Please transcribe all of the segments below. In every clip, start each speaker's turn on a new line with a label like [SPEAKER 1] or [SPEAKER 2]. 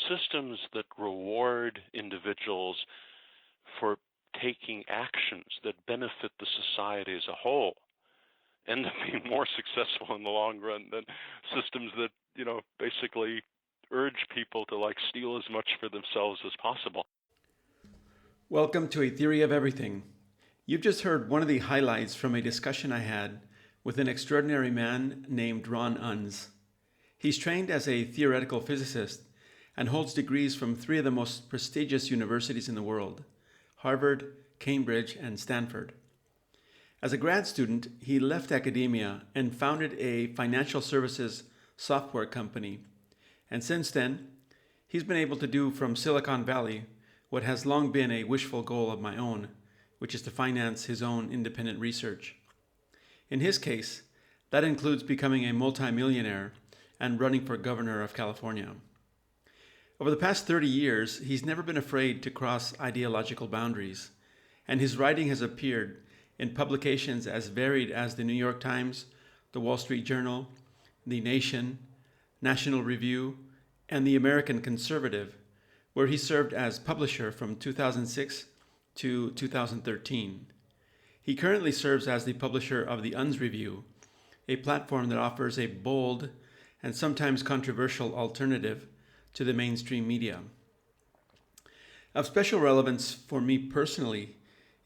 [SPEAKER 1] systems that reward individuals for taking actions that benefit the society as a whole end up being more successful in the long run than systems that, basically urge people to steal as much for themselves as possible.
[SPEAKER 2] Welcome to A Theory of Everything. You've just heard one of the highlights from a discussion I had with an extraordinary man named Ron Unz. He's trained as a theoretical physicist and holds degrees from three of the most prestigious universities in the world: Harvard, Cambridge, and Stanford. As a grad student, he left academia and founded a financial services software company. And since then, he's been able to do from Silicon Valley what has long been a wishful goal of my own, which is to finance his own independent research. In his case, that includes becoming a multimillionaire and running for governor of California. Over the past 30 years, he's never been afraid to cross ideological boundaries, and his writing has appeared in publications as varied as the New York Times, the Wall Street Journal, The Nation, National Review, and the American Conservative, where he served as publisher from 2006 to 2013. He currently serves as the publisher of the Unz Review, a platform that offers a bold and sometimes controversial alternative to the mainstream media. Of special relevance for me personally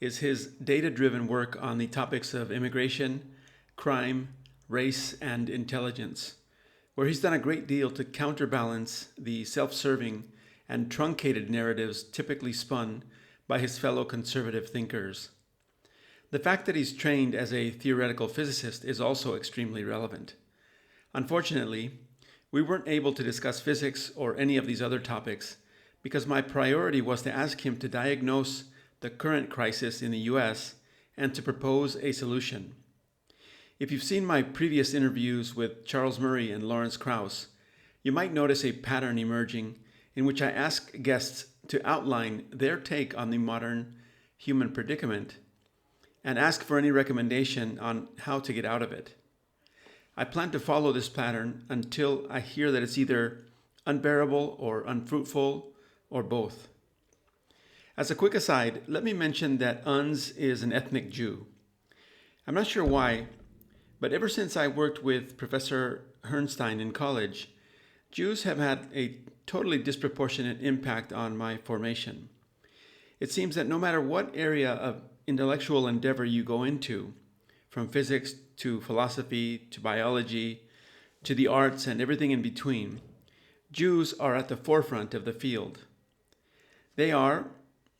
[SPEAKER 2] is his data-driven work on the topics of immigration, crime, race, and intelligence, where he's done a great deal to counterbalance the self-serving and truncated narratives typically spun by his fellow conservative thinkers. The fact that he's trained as a theoretical physicist is also extremely relevant. Unfortunately, we weren't able to discuss physics or any of these other topics because my priority was to ask him to diagnose the current crisis in the US and to propose a solution. If you've seen my previous interviews with Charles Murray and Lawrence Krauss, you might notice a pattern emerging in which I ask guests to outline their take on the modern human predicament and ask for any recommendation on how to get out of it. I plan to follow this pattern until I hear that it's either unbearable or unfruitful or both. As a quick aside, let me mention that Unz is an ethnic Jew. I'm not sure why, but ever since I worked with Professor Herrnstein in college, Jews have had a totally disproportionate impact on my formation. It seems that no matter what area of intellectual endeavor you go into, from physics to philosophy to biology to the arts and everything in between, Jews are at the forefront of the field. They are,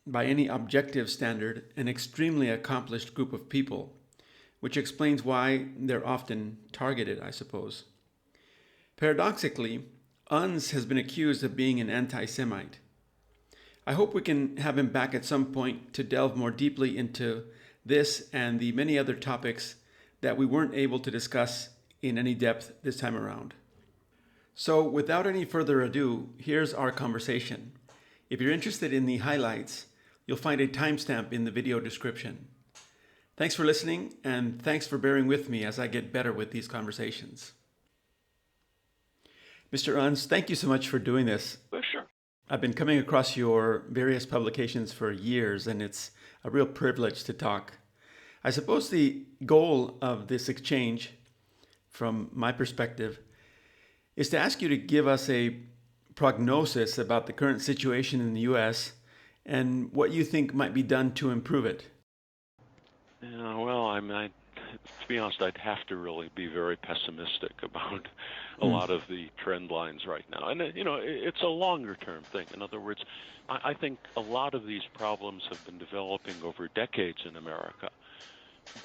[SPEAKER 2] by any objective standard, an extremely accomplished group of people, which explains why they're often targeted, I suppose. Paradoxically, Unz has been accused of being an anti-Semite. I hope we can have him back at some point to delve more deeply into this and the many other topics that we weren't able to discuss in any depth this time around. So without any further ado, here's our conversation. If you're interested in the highlights, you'll find a timestamp in the video description. Thanks for listening, and thanks for bearing with me as I get better with these conversations. Mr. Unz, thank you so much for doing this.
[SPEAKER 1] Well, sure.
[SPEAKER 2] I've been coming across your various publications for years, and it's a real privilege to talk. I suppose the goal of this exchange, from my perspective, is to ask you to give us a prognosis about the current situation in the U.S. and what you think might be done to improve it.
[SPEAKER 1] Yeah, well, to be honest, I'd have to really be very pessimistic about a lot of the trend lines right now. And, it's a longer-term thing. In other words, I think a lot of these problems have been developing over decades in America.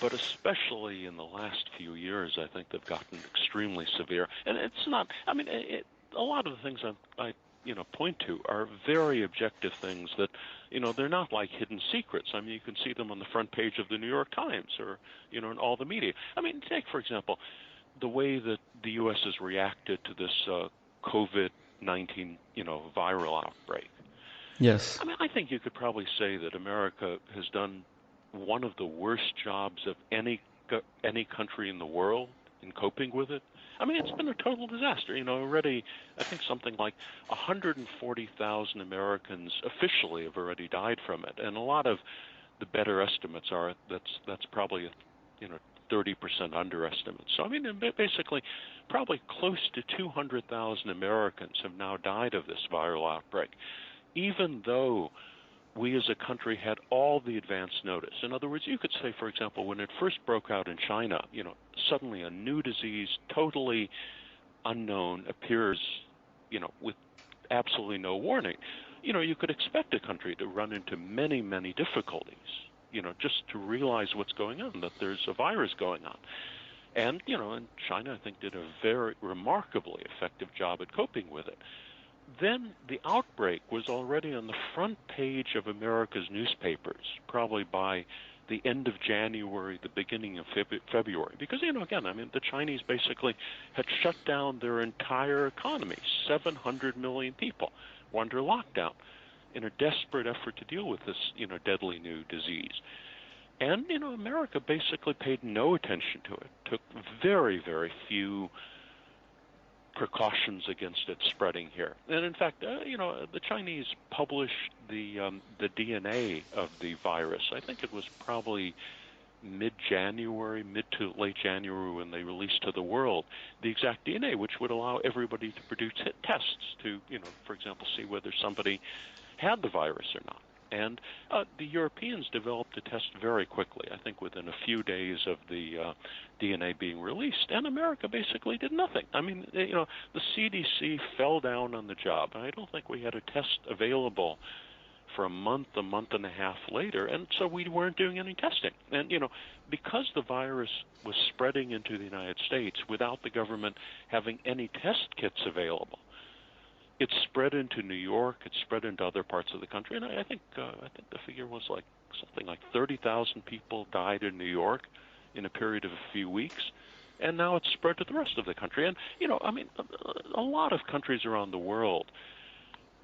[SPEAKER 1] But especially in the last few years, I think they've gotten extremely severe. And it's not, a lot of the things I point to are very objective things that, they're not like hidden secrets. You can see them on the front page of the New York Times or, in all the media. Take, for example, the way that the U.S. has reacted to this COVID-19, viral outbreak.
[SPEAKER 2] Yes.
[SPEAKER 1] I think you could probably say that America has done one of the worst jobs of any country in the world in coping with it. I mean, it's been a total disaster. Already, I think something like 140,000 Americans officially have already died from it, and a lot of the better estimates are that's probably a, 30% underestimate. So I mean, basically, probably close to 200,000 Americans have now died of this viral outbreak, even though we as a country had all the advance notice. In other words, you could say, for example, when it first broke out in China, suddenly a new disease, totally unknown, appears, with absolutely no warning. You could expect a country to run into many, many difficulties, just to realize what's going on, that there's a virus going on. And, and China, I think, did a very remarkably effective job at coping with it. Then the outbreak was already on the front page of America's newspapers, probably by the end of January, the beginning of February. Because, again, I mean, the Chinese basically had shut down their entire economy. 700 million people were under lockdown in a desperate effort to deal with this, deadly new disease. And, America basically paid no attention to it, took very, very few precautions against it spreading here. And in fact, the Chinese published the DNA of the virus. I think it was probably mid-January, mid to late January, when they released to the world the exact DNA, which would allow everybody to produce tests to, for example, see whether somebody had the virus or not. And the Europeans developed a test very quickly, I think within a few days of the DNA being released. And America basically did nothing. I mean, the CDC fell down on the job. I don't think we had a test available for a month and a half later. And so we weren't doing any testing. And, because the virus was spreading into the United States without the government having any test kits available, it spread into New York. It spread into other parts of the country, and I think the figure was like something like 30,000 people died in New York in a period of a few weeks, and now it's spread to the rest of the country. And I mean, a lot of countries around the world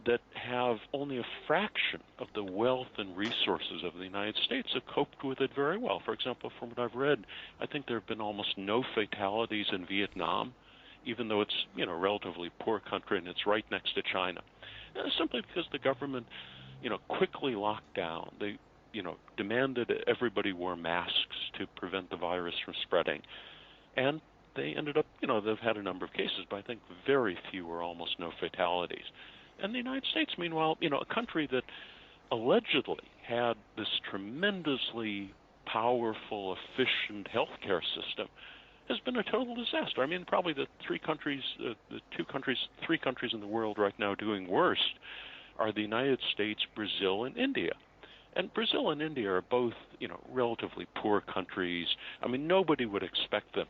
[SPEAKER 1] that have only a fraction of the wealth and resources of the United States have coped with it very well. For example, from what I've read, I think there have been almost no fatalities in Vietnam, even though it's, a relatively poor country and it's right next to China. Simply because the government, quickly locked down. They, demanded everybody wear masks to prevent the virus from spreading. And they ended up, they've had a number of cases, but I think very few or almost no fatalities. And the United States, meanwhile, a country that allegedly had this tremendously powerful, efficient healthcare system, has been a total disaster. I mean, probably the three countries in the world right now doing worst are the United States, Brazil, and India. And Brazil and India are both, relatively poor countries. I mean, nobody would expect them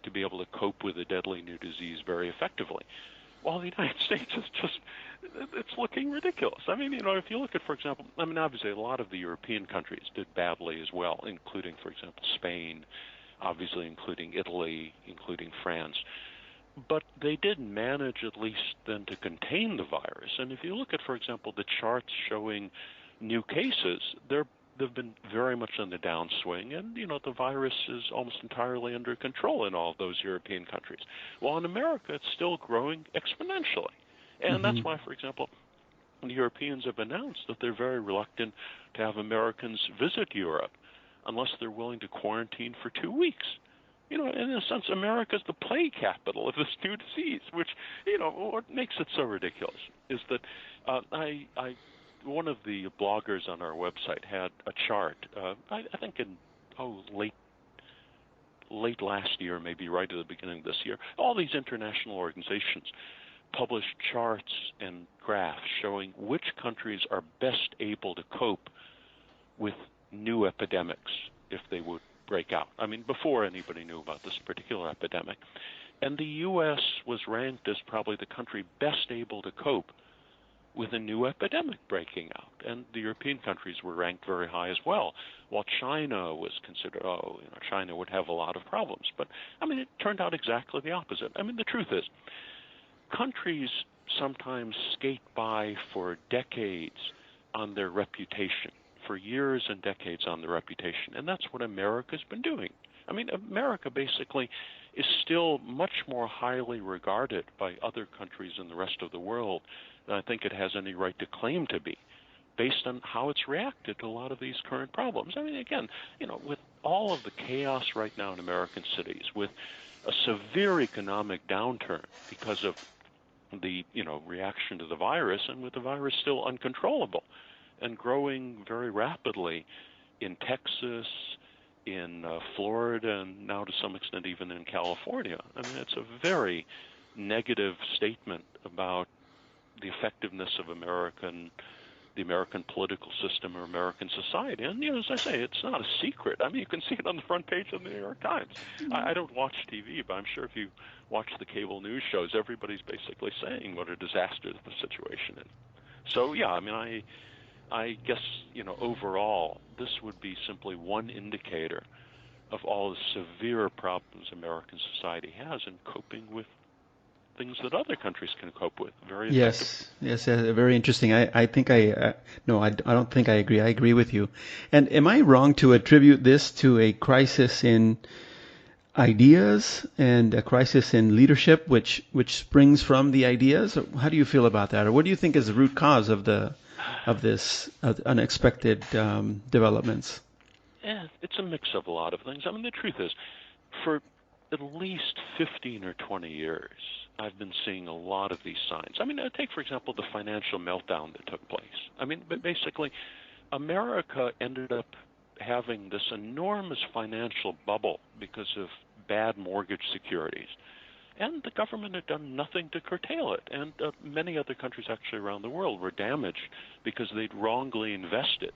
[SPEAKER 1] to be able to cope with a deadly new disease very effectively. While the United States is it's looking ridiculous. I mean, if you look at, for example, obviously a lot of the European countries did badly as well, including, for example, Spain, obviously including Italy, including France. But they did manage at least then to contain the virus. And if you look at, for example, the charts showing new cases, they've been very much on the downswing, and, the virus is almost entirely under control in all of those European countries. While in America, it's still growing exponentially. And that's why, for example, the Europeans have announced that they're very reluctant to have Americans visit Europe unless they're willing to quarantine for 2 weeks. In a sense, America's the plague capital of this new disease, which, what makes it so ridiculous is that one of the bloggers on our website had a chart, I think in late last year, maybe right at the beginning of this year. All these international organizations publish charts and graphs showing which countries are best able to cope with new epidemics if they would break out. I mean, before anybody knew about this particular epidemic. And the U.S. was ranked as probably the country best able to cope with a new epidemic breaking out. And the European countries were ranked very high as well, while China was considered, China would have a lot of problems. But, it turned out exactly the opposite. The truth is, countries sometimes skate by for decades on their reputation, for years and decades on their reputation, and that's what America's been doing. America basically is still much more highly regarded by other countries in the rest of the world than I think it has any right to claim to be, based on how it's reacted to a lot of these current problems. I mean, again, with all of the chaos right now in American cities, with a severe economic downturn because of the, reaction to the virus, and with the virus still uncontrollable and growing very rapidly in Texas, in Florida, and now to some extent even in California. I mean, it's a very negative statement about the effectiveness of the American political system or American society. And, as I say, it's not a secret. I mean, you can see it on the front page of the New York Times. I don't watch TV, but I'm sure if you watch the cable news shows, everybody's basically saying what a disaster the situation is. So, yeah, I mean, I guess, overall, this would be simply one indicator of all the severe problems American society has in coping with things that other countries can cope with very effectively.
[SPEAKER 2] Yes, very interesting. I think no, I don't think I agree. I agree with you. And am I wrong to attribute this to a crisis in ideas and a crisis in leadership, which springs from the ideas? Or how do you feel about that? Or what do you think is the root cause of this unexpected developments?
[SPEAKER 1] Yeah, it's a mix of a lot of things. I mean, the truth is, for at least 15 or 20 years, I've been seeing a lot of these signs. I mean, take, for example, the financial meltdown that took place. I mean, but basically, America ended up having this enormous financial bubble because of bad mortgage securities. And the government had done nothing to curtail it. And many other countries actually around the world were damaged because they'd wrongly invested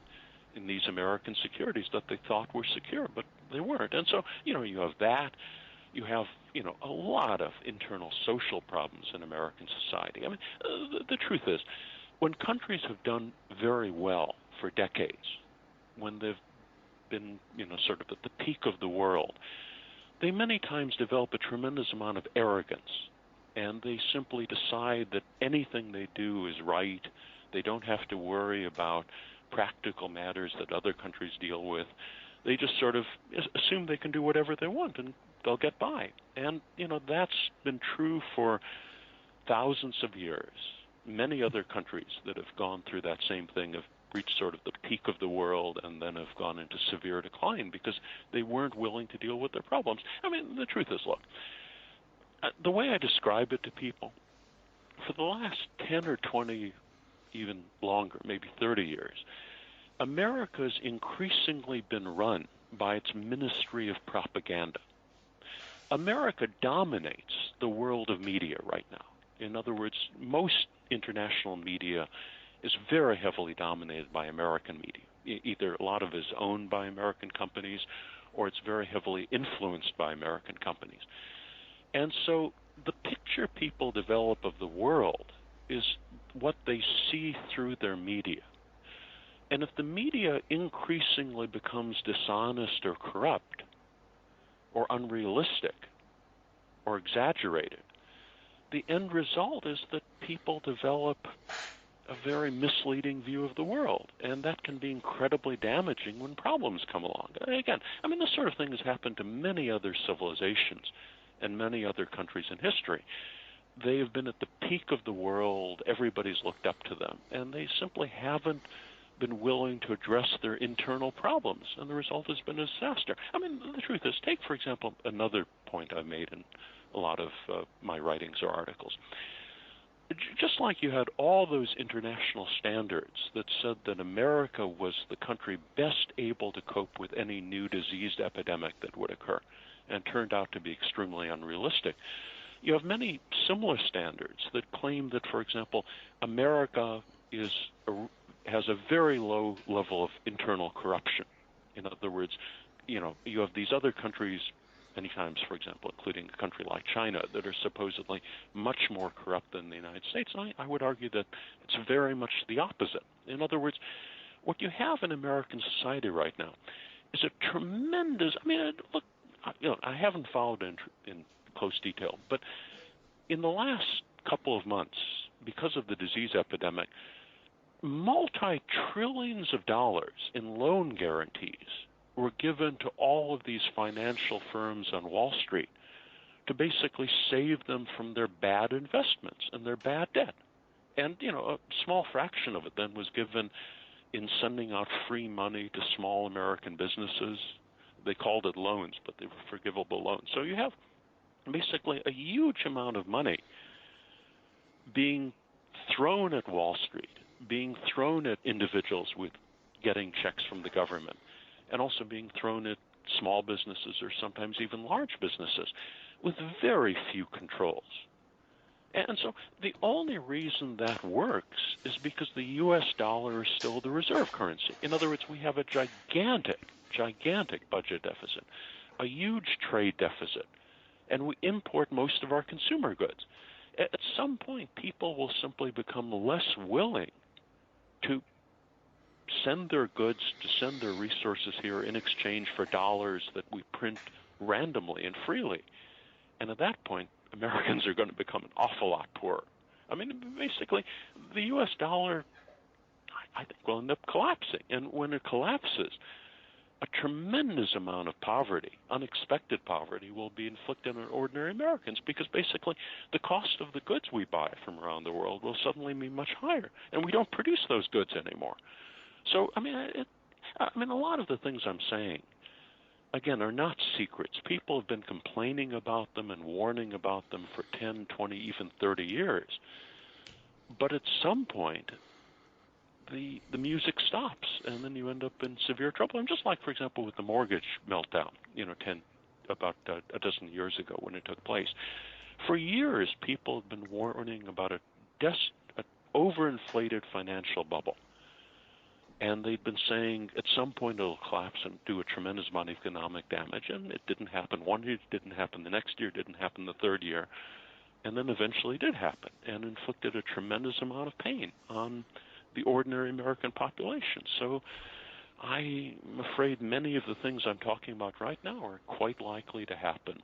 [SPEAKER 1] in these American securities that they thought were secure, but they weren't. And so, you have that. You have, a lot of internal social problems in American society. I mean, the truth is, when countries have done very well for decades, when they've been, sort of at the peak of the world, they many times develop a tremendous amount of arrogance, and they simply decide that anything they do is right. They don't have to worry about practical matters that other countries deal with. They just sort of assume they can do whatever they want and they'll get by. And, that's been true for thousands of years. Many other countries that have gone through that same thing have reached sort of the peak of the world and then have gone into severe decline because they weren't willing to deal with their problems. I mean, the truth is, look, the way I describe it to people, for the last 10 or 20, even longer, maybe 30 years, America's increasingly been run by its Ministry of Propaganda. America dominates the world of media right now. In other words, most international media is very heavily dominated by American media. Either a lot of it is owned by American companies or it's very heavily influenced by American companies. And so the picture people develop of the world is what they see through their media. And if the media increasingly becomes dishonest or corrupt or unrealistic or exaggerated, the end result is that people develop a very misleading view of the world, and that can be incredibly damaging when problems come along. Again, I mean, this sort of thing has happened to many other civilizations and many other countries in history. They have been at the peak of the world, everybody's looked up to them, and they simply haven't been willing to address their internal problems, and the result has been a disaster. I mean, the truth is, take, for example, another point I've made in a lot of my writings or articles. Just like you had all those international standards that said that America was the country best able to cope with any new diseased epidemic that would occur, and turned out to be extremely unrealistic, you have many similar standards that claim that, for example, America has a very low level of internal corruption. In other words, you have these other countries, many times, for example, including a country like China, that are supposedly much more corrupt than the United States. And I would argue that it's very much the opposite. In other words, what you have in American society right now is a tremendous, I mean, look, I haven't followed in close detail, but in the last couple of months, because of the disease epidemic, multi-trillions of dollars in loan guarantees were given to all of these financial firms on Wall Street to basically save them from their bad investments and their bad debt. And, a small fraction of it then was given in sending out free money to small American businesses. They called it loans, but they were forgivable loans. So you have basically a huge amount of money being thrown at Wall Street, being thrown at individuals with getting checks from the government, and also being thrown at small businesses or sometimes even large businesses with very few controls. And so the only reason that works is because the U.S. dollar is still the reserve currency. In other words, we have a gigantic budget deficit, a huge trade deficit, and we import most of our consumer goods. At some point, people will simply become less willing to send their goods, to send their resources here in exchange for dollars that we print randomly and freely. And at that point, Americans are going to become an awful lot poorer. I mean, basically, the U.S. dollar, I think, will end up collapsing. And when it collapses, a tremendous amount of poverty, unexpected poverty, will be inflicted on ordinary Americans because basically the cost of the goods we buy from around the world will suddenly be much higher, and we don't produce those goods anymore. So, I mean, a lot of the things I'm saying, again, are not secrets. People have been complaining about them and warning about them for 10, 20, even 30 years. But at some point, the music stops, and then you end up in severe trouble. And just like, for example, with the mortgage meltdown, about a dozen years ago when it took place. For years, people have been warning about an overinflated financial bubble. And they'd been saying at some point it'll collapse and do a tremendous amount of economic damage. And it didn't happen one year, it didn't happen the next year, it didn't happen the third year. And then eventually it did happen and inflicted a tremendous amount of pain on the ordinary American population. So I'm afraid many of the things I'm talking about right now are quite likely to happen.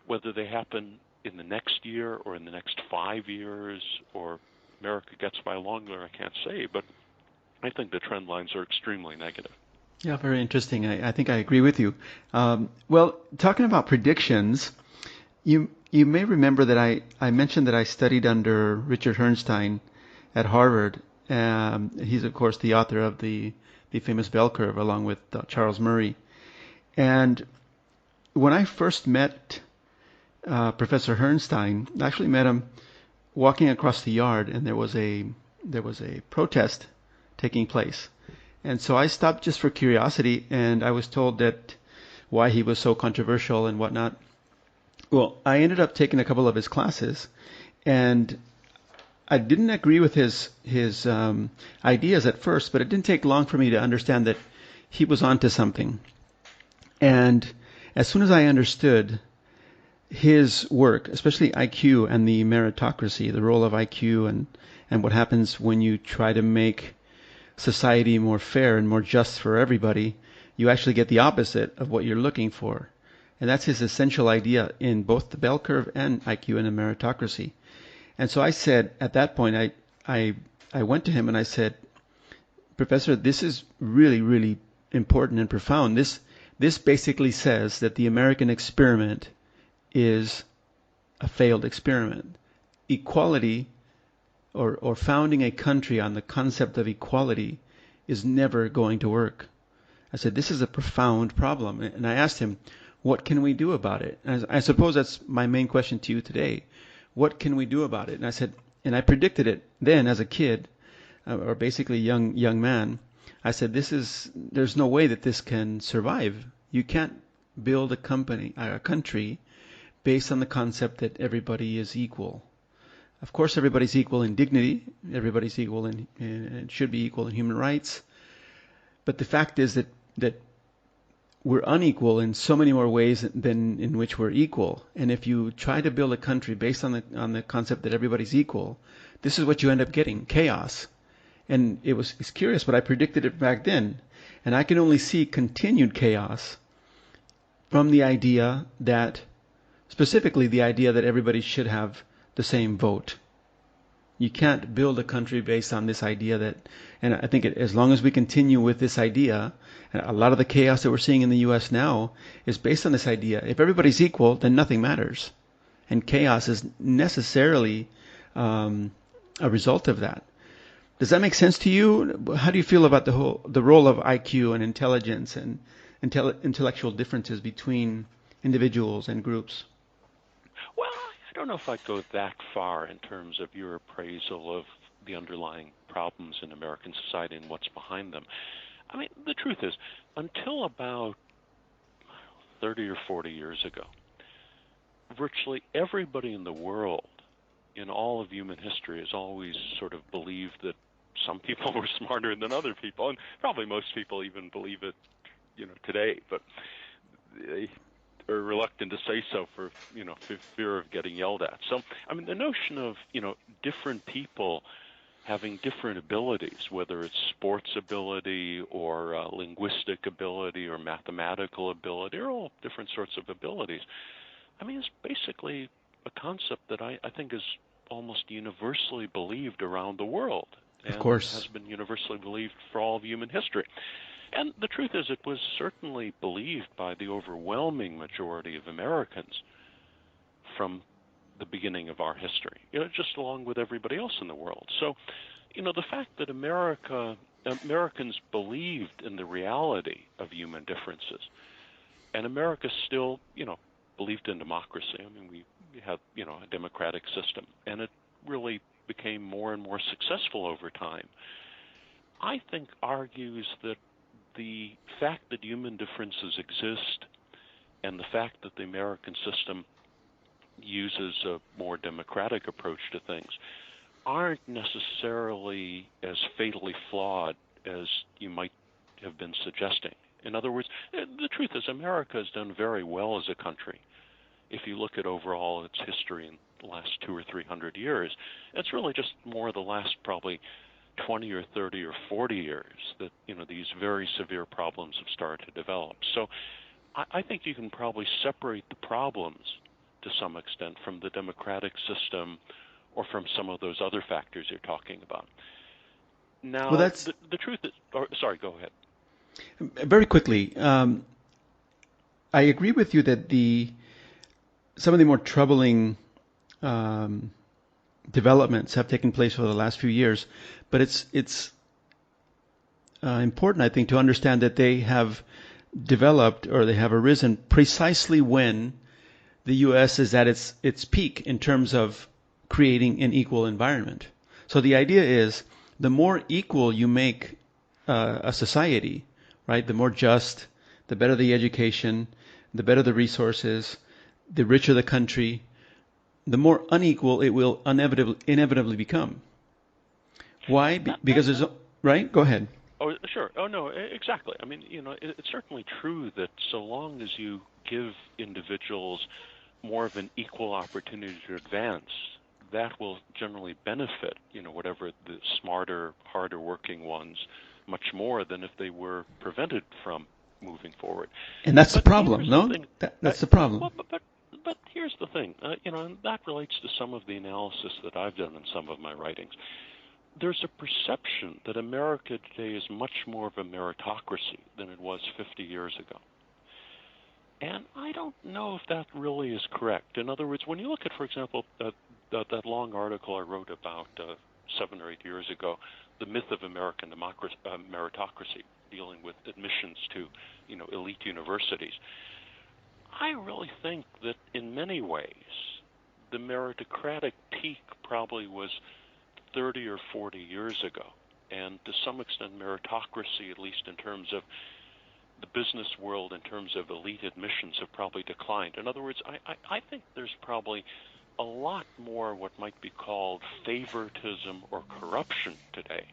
[SPEAKER 1] Whether they happen in the next year or in the next 5 years or America gets by longer, I can't say, but I think the trend lines are extremely negative.
[SPEAKER 2] Yeah, very interesting. I think I agree with you. Well, talking about predictions, you may remember that I mentioned that I studied under Richard Herrnstein at Harvard. He's, of course, the author of the famous bell curve, along with Charles Murray. And when I first met Professor Herrnstein, I actually met him walking across the yard, and there was a protest taking place. And so I stopped just for curiosity, and I was told that why he was so controversial and whatnot. Well, I ended up taking a couple of his classes, and I didn't agree with his ideas at first, but it didn't take long for me to understand that he was onto something. And as soon as I understood his work, especially IQ and the meritocracy, the role of IQ and what happens when you try to make society more fair and more just for everybody, you actually get the opposite of what you're looking for. And that's his essential idea in both the bell curve and IQ and the meritocracy. And so I said, at that point, I went to him and I said, Professor, this is really, really important and profound. This basically says that the American experiment is a failed experiment. Equality or founding a country on the concept of equality is never going to work. I said, this is a profound problem. And I asked him, what can we do about it? And I suppose that's my main question to you today. What can we do about it? And I said, and I predicted it then as a kid, or basically young man. I said, there's no way that this can survive. You can't build a country based on the concept that everybody is equal. Of course, everybody's equal in dignity. Everybody's equal and should be equal in human rights. But the fact is that we're unequal in so many more ways than in which we're equal. And if you try to build a country based on the concept that everybody's equal, this is what you end up getting: chaos. And it's curious, but I predicted it back then. And I can only see continued chaos from the idea that, specifically the idea that everybody should have the same vote. You can't build a country based on this idea and I think as long as we continue with this idea, and a lot of the chaos that we're seeing in the U.S. now is based on this idea. If everybody's equal, then nothing matters. and chaos is necessarily a result of that. Does that make sense to you? How do you feel about the role of IQ and intelligence and intellectual differences between individuals and groups?
[SPEAKER 1] Well, I don't know if I'd go that far in terms of your appraisal of the underlying problems in American society and what's behind them. I mean, the truth is, until about 30 or 40 years ago, virtually everybody in the world, in all of human history, has always sort of believed that some people were smarter than other people, and probably most people even believe it, today, but they are reluctant to say so for fear of getting yelled at. So, I mean, the notion of different people having different abilities, whether it's sports ability or linguistic ability or mathematical ability, or all different sorts of abilities, I mean, it's basically a concept that I think is almost universally believed around the world, and
[SPEAKER 2] of course
[SPEAKER 1] has been universally believed for all of human history. And the truth is, it was certainly believed by the overwhelming majority of Americans from the beginning of our history, just along with everybody else in the world. So, the fact that Americans believed in the reality of human differences, and America still, believed in democracy. I mean, we had, a democratic system, and it really became more and more successful over time, I think argues that the fact that human differences exist and the fact that the American system uses a more democratic approach to things aren't necessarily as fatally flawed as you might have been suggesting. In other words, the truth is America has done very well as a country. If you look at overall its history in the last 200 or 300 years, it's really just more the last probably 20 or 30 or 40 years that these very severe problems have started to develop. So I think you can probably separate the problems to some extent from the democratic system or from some of those other factors you're talking about. Now,
[SPEAKER 2] well, that's
[SPEAKER 1] the truth is, sorry, go ahead.
[SPEAKER 2] Very quickly, I agree with you that some of the more troubling developments have taken place over the last few years, but it's important, I think, to understand that they have developed or they have arisen precisely when the U.S. is at its peak in terms of creating an equal environment. So the idea is the more equal you make a society, right, the more just, the better the education, the better the resources, the richer the country, the more unequal it will inevitably become. Why? Because there's right? Go ahead.
[SPEAKER 1] Oh, sure. Oh, no, exactly. I mean, it's certainly true that so long as you give individuals more of an equal opportunity to advance, that will generally benefit, whatever the smarter, harder working ones much more than if they were prevented from moving forward.
[SPEAKER 2] And that's the problem, no? That's the problem.
[SPEAKER 1] Well, but here's the thing, and that relates to some of the analysis that I've done in some of my writings. There's a perception that America today is much more of a meritocracy than it was 50 years ago. And I don't know if that really is correct. In other words, when you look at, for example, that long article I wrote about 7 or 8 years ago, The Myth of American Meritocracy, dealing with admissions to, elite universities, I really think that in many ways the meritocratic peak probably was 30 or 40 years ago. And to some extent, meritocracy, at least in terms of the business world, in terms of elite admissions, have probably declined. In other words, I think there's probably a lot more what might be called favoritism or corruption today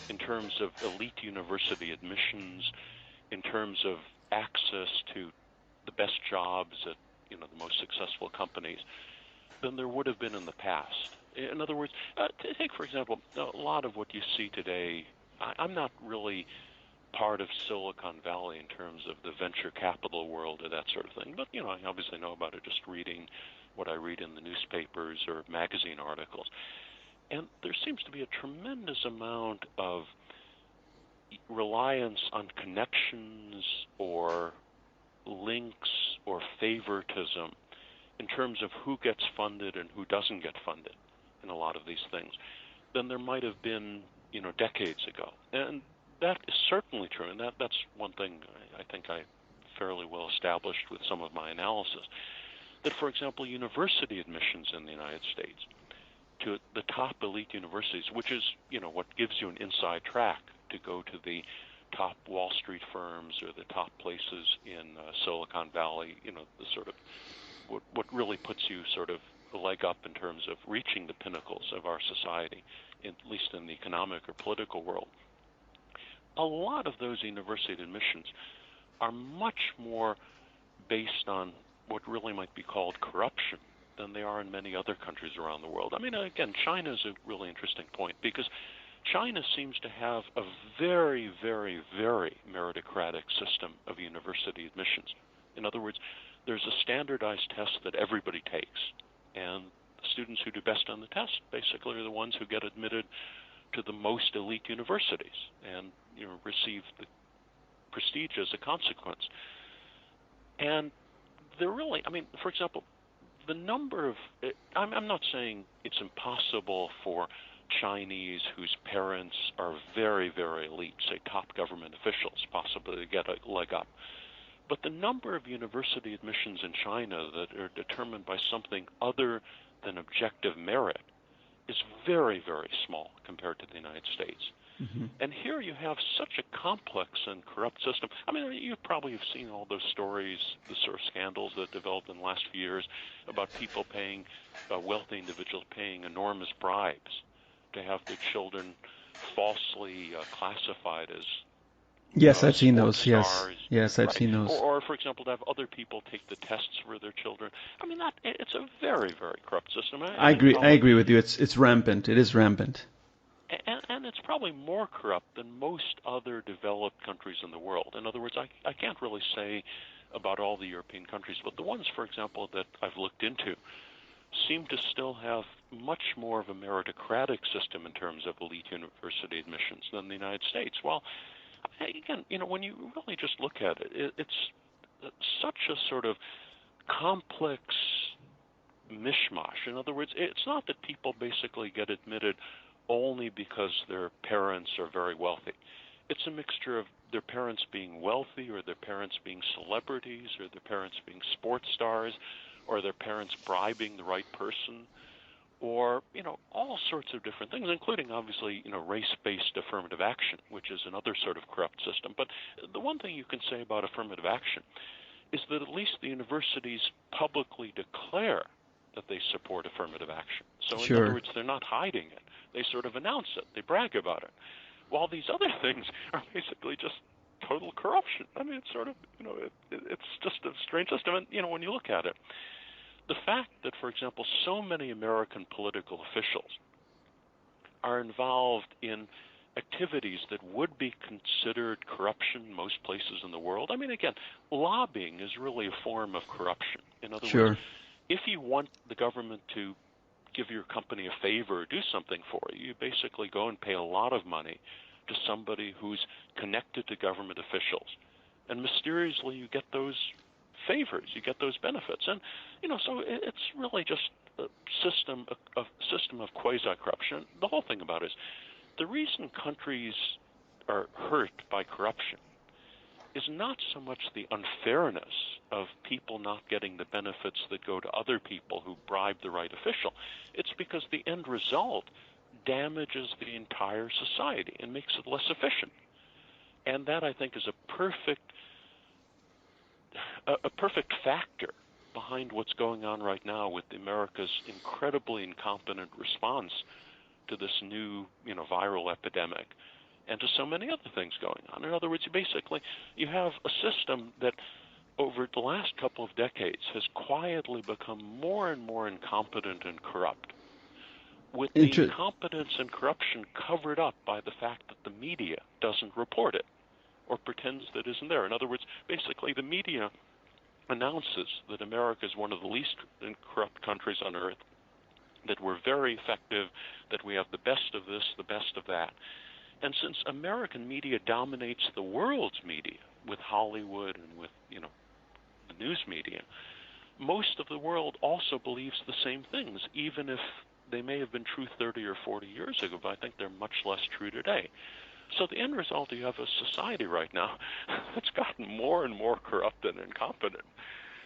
[SPEAKER 1] in terms of elite university admissions, in terms of access to the best jobs at the most successful companies than there would have been in the past. In other words, take, for example, a lot of what you see today. I'm not really part of Silicon Valley in terms of the venture capital world or that sort of thing, but I obviously know about it just reading what I read in the newspapers or magazine articles. And there seems to be a tremendous amount of reliance on connections or links or favoritism in terms of who gets funded and who doesn't get funded in a lot of these things than there might have been, decades ago. And that is certainly true, and that's one thing I think I fairly well established with some of my analysis, that, for example, university admissions in the United States to the top elite universities, which is, what gives you an inside track to go to the top Wall Street firms or the top places in Silicon Valley, the sort of what really puts you sort of a leg up in terms of reaching the pinnacles of our society, at least in the economic or political world. A lot of those university admissions are much more based on what really might be called corruption than they are in many other countries around the world. I mean, again, China is a really interesting point because China seems to have a very, very, very meritocratic system of university admissions. In other words, there's a standardized test that everybody takes, and the students who do best on the test basically are the ones who get admitted to the most elite universities and receive the prestige as a consequence. And they're really, I mean, for example, the number of, I'm not saying it's impossible for Chinese whose parents are very, very elite, say top government officials, possibly to get a leg up. But the number of university admissions in China that are determined by something other than objective merit is very, very small compared to the United States.
[SPEAKER 2] Mm-hmm.
[SPEAKER 1] And here you have such a complex and corrupt system. I mean, you probably have seen all those stories, the sort of scandals that developed in the last few years about people paying, wealthy individuals paying enormous bribes to have their children falsely classified as
[SPEAKER 2] Yes, I've seen those.
[SPEAKER 1] stars,
[SPEAKER 2] Yes, I've
[SPEAKER 1] right?
[SPEAKER 2] seen those.
[SPEAKER 1] Or, for example, to have other people take the tests for their children. I mean, it's a very, very corrupt system.
[SPEAKER 2] I agree. I agree with you. It's rampant. It is rampant.
[SPEAKER 1] And it's probably more corrupt than most other developed countries in the world. In other words, I can't really say about all the European countries, but the ones, for example, that I've looked into seem to still have much more of a meritocratic system in terms of elite university admissions than the United States. Well, again, when you really just look at it, it's such a sort of complex mishmash. In other words, it's not that people basically get admitted only because their parents are very wealthy. It's a mixture of their parents being wealthy, or their parents being celebrities, or their parents being sports stars, or their parents bribing the right person, or, all sorts of different things, including, obviously, race-based affirmative action, which is another sort of corrupt system. But the one thing you can say about affirmative action is that at least the universities publicly declare that they support affirmative action. So in other words, they're not hiding it. They sort of announce it. They brag about it. While these other things are basically just total corruption. I mean, it's sort of, it's just a strange system. And, when you look at it, the fact that, for example, so many American political officials are involved in activities that would be considered corruption in most places in the world. I mean, again, lobbying is really a form of corruption. In other words, if you want the government to give your company a favor or do something for you, you basically go and pay a lot of money to somebody who's connected to government officials. And mysteriously you get those favors, you get those benefits. And, so it's really just a system of quasi-corruption. The whole thing about it is the reason countries are hurt by corruption is not so much the unfairness of people not getting the benefits that go to other people who bribe the right official. It's because the end result damages the entire society and makes it less efficient. And that, I think, is a perfect factor behind what's going on right now with America's incredibly incompetent response to this new, viral epidemic, and to so many other things going on. In other words, you have a system that over the last couple of decades has quietly become more and more incompetent and corrupt, with the incompetence and corruption covered up by the fact that the media doesn't report it or pretends that it isn't there. In other words, basically the media announces that America is one of the least corrupt countries on earth, that we're very effective, that we have the best of this, the best of that. And since American media dominates the world's media with Hollywood and with, the news media, most of the world also believes the same things, even if they may have been true 30 or 40 years ago, but I think they're much less true today. So the end result, you have a society right now that's gotten more and more corrupt and incompetent.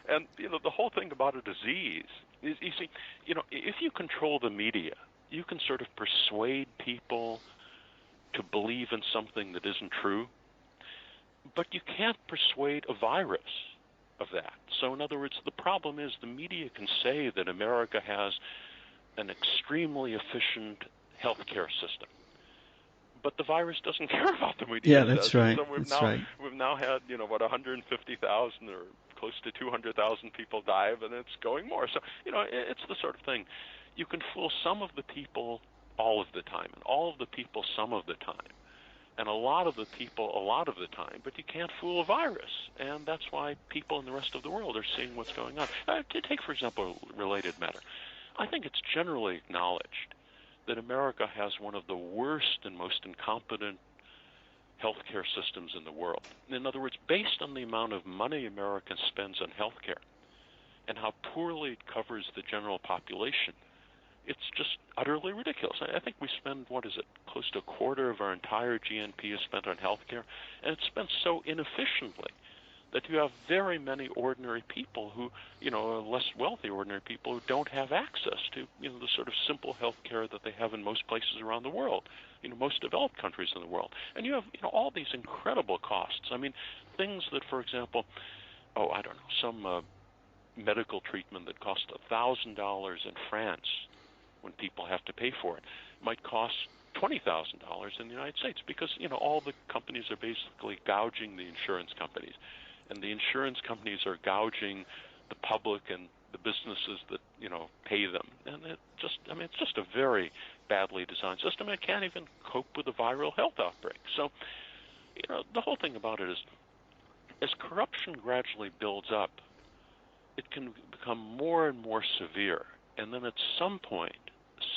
[SPEAKER 1] And, the whole thing about a disease is, you see, if you control the media, you can sort of persuade people to believe in something that isn't true, but you can't persuade a virus of that. So in other words, the problem is the media can say that America has an extremely efficient healthcare system, but the virus doesn't care about the media.
[SPEAKER 2] Yeah, that's right.
[SPEAKER 1] So
[SPEAKER 2] Right.
[SPEAKER 1] we've now had 150,000 or close to 200,000 people die, and it's going more. So it's the sort of thing. You can fool some of the people all of the time, and all of the people some of the time, and a lot of the people a lot of the time, but you can't fool a virus, and that's why people in the rest of the world are seeing what's going on. To take, for example, a related matter, I think it's generally acknowledged that America has one of the worst and most incompetent healthcare systems in the world. In other words, based on the amount of money America spends on healthcare and how poorly it covers the general population, it's just utterly ridiculous. I think we spend, close to a quarter of our entire GNP is spent on healthcare, and it's spent so inefficiently that you have very many ordinary people who, less wealthy ordinary people who don't have access to, the sort of simple health care that they have in most places around the world, most developed countries in the world. And you have, all these incredible costs. I mean, things that, for example, some medical treatment that costs $1,000 in France when people have to pay for it might cost $20,000 in the United States because, all the companies are basically gouging the insurance companies. And the insurance companies are gouging the public and the businesses that, pay them. And it's just a very badly designed system. It can't even cope with a viral health outbreak. So, the whole thing about it is, as corruption gradually builds up, it can become more and more severe. And then at some point,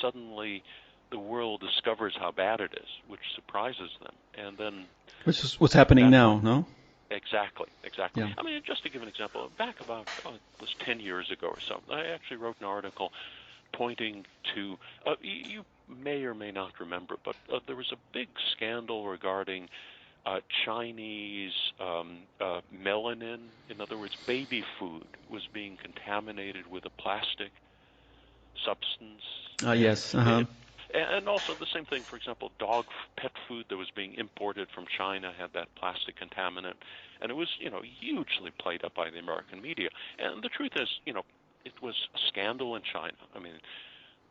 [SPEAKER 1] suddenly the world discovers how bad it is, which surprises them. And then...
[SPEAKER 2] Which is what's happening now, no?
[SPEAKER 1] Exactly.
[SPEAKER 2] Yeah.
[SPEAKER 1] I mean, just to give an example, back about, it was 10 years ago or so, I actually wrote an article pointing to, you may or may not remember, but there was a big scandal regarding Chinese melanin. In other words, baby food was being contaminated with a plastic substance.
[SPEAKER 2] Yes.
[SPEAKER 1] And also the same thing, for example, pet food that was being imported from China had that plastic contaminant. And it was, hugely played up by the American media. And the truth is, it was a scandal in China. I mean,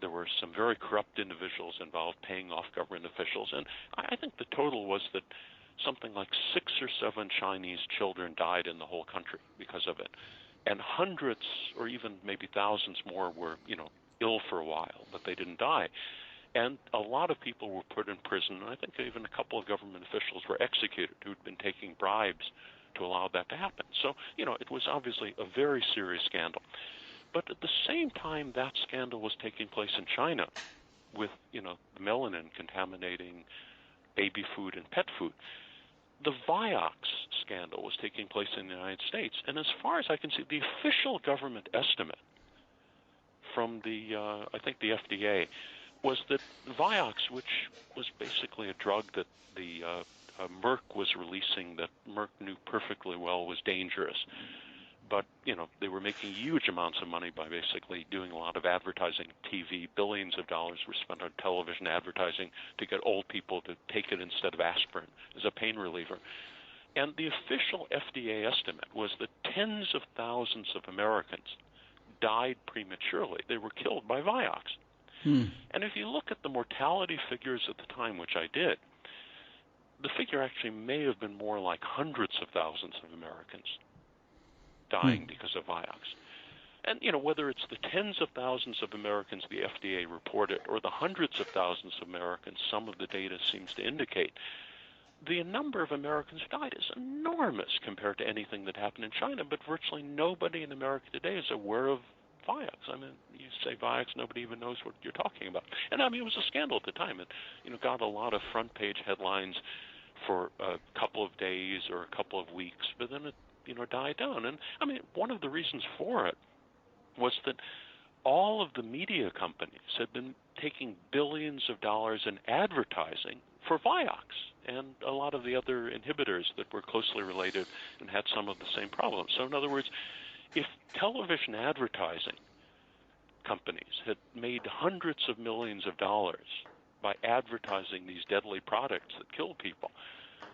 [SPEAKER 1] there were some very corrupt individuals involved paying off government officials. And I think the total was that something like 6 or 7 Chinese children died in the whole country because of it. And hundreds or even maybe thousands more were, ill for a while, but they didn't die. And a lot of people were put in prison, and I think even a couple of government officials were executed who'd been taking bribes to allow that to happen. So, it was obviously a very serious scandal. But at the same time that scandal was taking place in China with, the melanin contaminating baby food and pet food, the Vioxx scandal was taking place in the United States. And as far as I can see, the official government estimate from the, I think the FDA, was that Vioxx, which was basically a drug that the Merck was releasing that Merck knew perfectly well was dangerous, but, they were making huge amounts of money by basically doing a lot of advertising, TV, billions of dollars were spent on television advertising to get old people to take it instead of aspirin as a pain reliever. And the official FDA estimate was that tens of thousands of Americans died prematurely. They were killed by Vioxx. And if you look at the mortality figures at the time, which I did, the figure actually may have been more like hundreds of thousands of Americans dying because of Vioxx. And, whether it's the tens of thousands of Americans the FDA reported or the hundreds of thousands of Americans some of the data seems to indicate, the number of Americans who died is enormous compared to anything that happened in China, but virtually nobody in America today is aware of Vioxx. I mean, you say Vioxx, nobody even knows what you're talking about. And I mean, it was a scandal at the time. It, got a lot of front page headlines for a couple of days or a couple of weeks, but then it, died down. And I mean, one of the reasons for it was that all of the media companies had been taking billions of dollars in advertising for Vioxx and a lot of the other inhibitors that were closely related and had some of the same problems. So in other words, if television advertising companies had made hundreds of millions of dollars by advertising these deadly products that kill people,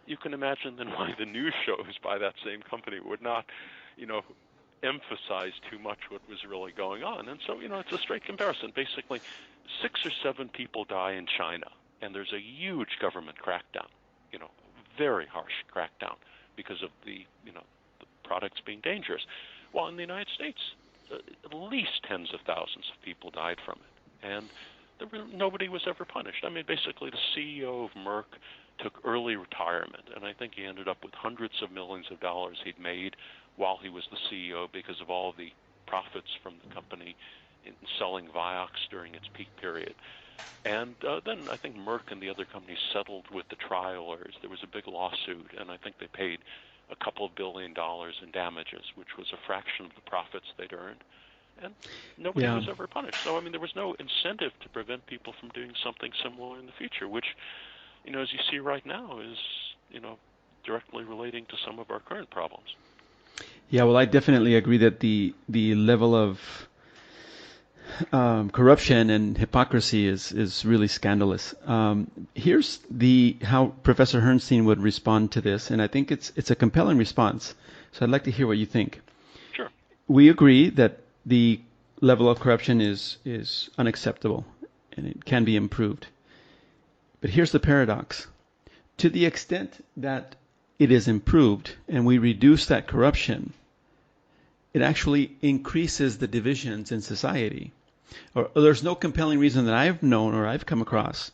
[SPEAKER 1] you can imagine then why the news shows by that same company would not, emphasize too much what was really going on. And so, it's a straight comparison. Basically, 6 or 7 people die in China, and there's a huge government crackdown, very harsh crackdown because of the products being dangerous. While in the United States, at least tens of thousands of people died from it, and nobody was ever punished. I mean, basically, the CEO of Merck took early retirement, and I think he ended up with hundreds of millions of dollars he'd made while he was the CEO because of all the profits from the company in selling Vioxx during its peak period. And then I think Merck and the other companies settled with the trialers. There was a big lawsuit, and I think they paid a couple of $2 billion in damages, which was a fraction of the profits they'd earned. And nobody was ever punished. So, there was no incentive to prevent people from doing something similar in the future, which, as you see right now, is, directly relating to some of our current problems.
[SPEAKER 2] Yeah, well, I definitely agree that the level of corruption and hypocrisy is really scandalous. Here's how Professor Herrnstein would respond to this, and I think it's a compelling response. So I'd like to hear what you think.
[SPEAKER 1] Sure.
[SPEAKER 2] We agree that the level of corruption is unacceptable, and it can be improved. But here's the paradox. To the extent that it is improved and we reduce that corruption, it actually increases the divisions in society. Or there's no compelling reason that I've known or I've come across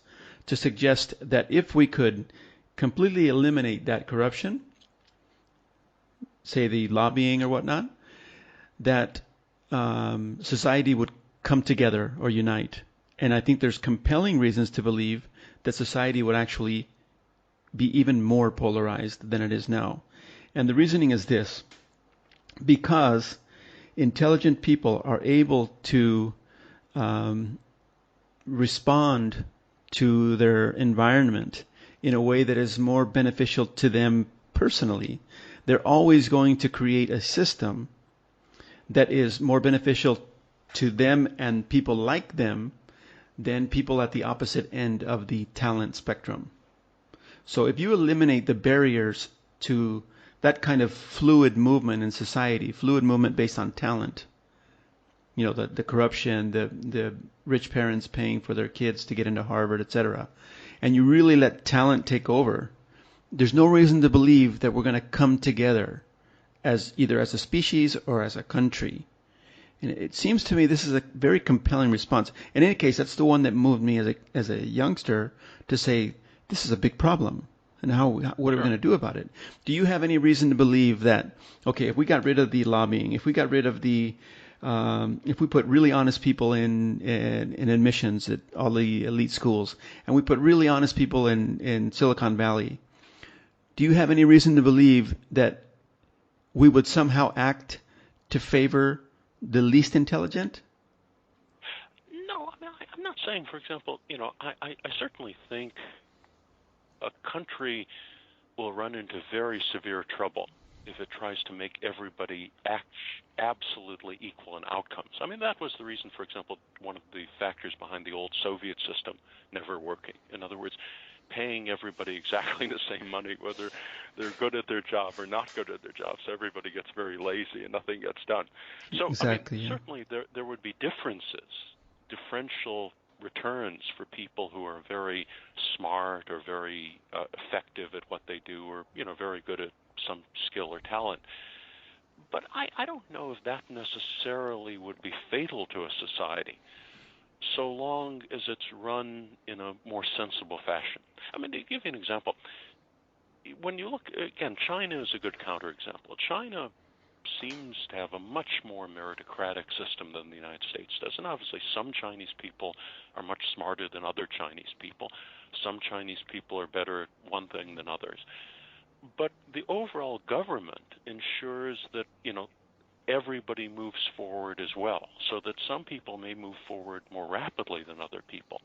[SPEAKER 2] to suggest that if we could completely eliminate that corruption, say the lobbying or whatnot, that society would come together or unite. And I think there's compelling reasons to believe that society would actually be even more polarized than it is now. And the reasoning is this: because intelligent people are able to respond to their environment in a way that is more beneficial to them personally, they're always going to create a system that is more beneficial to them and people like them than people at the opposite end of the talent spectrum. So if you eliminate the barriers to that kind of fluid movement in society, fluid movement based on talent, the corruption, the rich parents paying for their kids to get into Harvard, etc., and you really let talent take over, there's no reason to believe that we're going to come together as either as a species or as a country. And it seems to me this is a very compelling response. In any case, that's the one that moved me as a youngster to say, this is a big problem. And what are we going to do about it? Do you have any reason to believe that, okay, if we got rid of the lobbying, if we got rid of if we put really honest people in admissions at all the elite schools, and we put really honest people in Silicon Valley, do you have any reason to believe that we would somehow act to favor the least intelligent?
[SPEAKER 1] No, I'm not saying, for example, I certainly think a country will run into very severe trouble if it tries to make everybody act absolutely equal in outcomes. That was the reason, for example, one of the factors behind the old Soviet system never working. In other words, paying everybody exactly the same money, whether they're good at their job or not good at their job, so everybody gets very lazy and nothing gets done. So,
[SPEAKER 2] exactly,
[SPEAKER 1] certainly there would be differential returns for people who are very smart or very effective at what they do, or very good at some skill or talent. But I don't know if that necessarily would be fatal to a society, so long as it's run in a more sensible fashion. To give you an example, when you look, again, China is a good counterexample. China seems to have a much more meritocratic system than the United States does. And obviously some Chinese people are much smarter than other Chinese people. Some Chinese people are better at one thing than others. But the overall government ensures that, everybody moves forward as well, so that some people may move forward more rapidly than other people.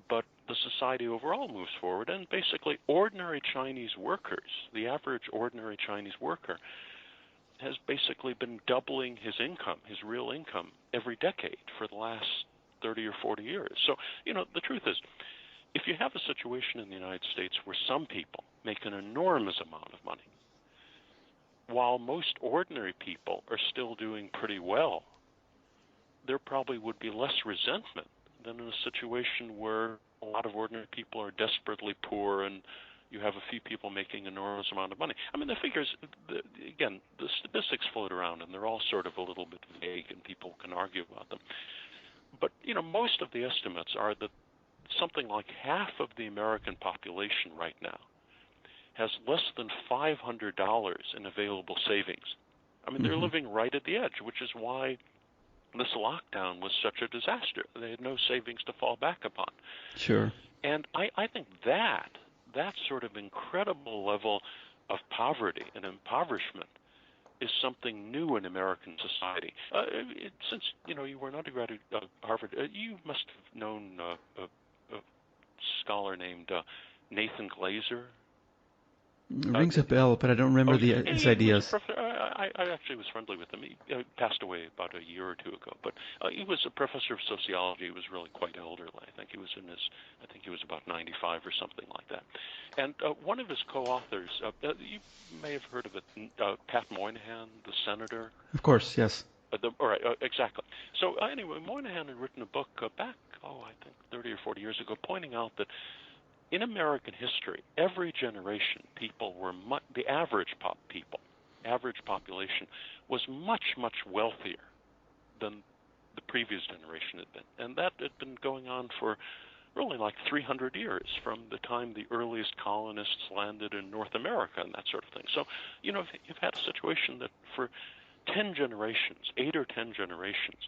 [SPEAKER 1] But the society overall moves forward, and basically ordinary Chinese workers, the average ordinary Chinese worker, has basically been doubling his income, his real income, every decade for the last 30 or 40 years. So, the truth is, if you have a situation in the United States where some people make an enormous amount of money, while most ordinary people are still doing pretty well, there probably would be less resentment than in a situation where a lot of ordinary people are desperately poor and you have a few people making an enormous amount of money. I mean, the figures, again, the statistics float around, and they're all sort of a little bit vague, and people can argue about them. But, most of the estimates are that something like half of the American population right now has less than $500 in available savings. I mean, they're living right at the edge, which is why this lockdown was such a disaster. They had no savings to fall back upon.
[SPEAKER 2] Sure.
[SPEAKER 1] And I think that sort of incredible level of poverty and impoverishment is something new in American society. Since, you were an undergraduate at Harvard, you must have known a scholar named Nathan Glaser.
[SPEAKER 2] Rings a bell, but I don't remember his ideas.
[SPEAKER 1] I actually was friendly with him. He passed away about a year or two ago, but he was a professor of sociology. He was really quite elderly. I think he was about 95 or something like that. And one of his co-authors, you may have heard of it, Pat Moynihan, the senator.
[SPEAKER 2] Of course, yes.
[SPEAKER 1] All right, exactly. So anyway, Moynihan had written a book back, I think 30 or 40 years ago, pointing out that in American history, every generation, people were the average population was much, much wealthier than the previous generation had been. And that had been going on for really like 300 years from the time the earliest colonists landed in North America and that sort of thing. So, you've had a situation that for 10 generations, 8 or 10 generations,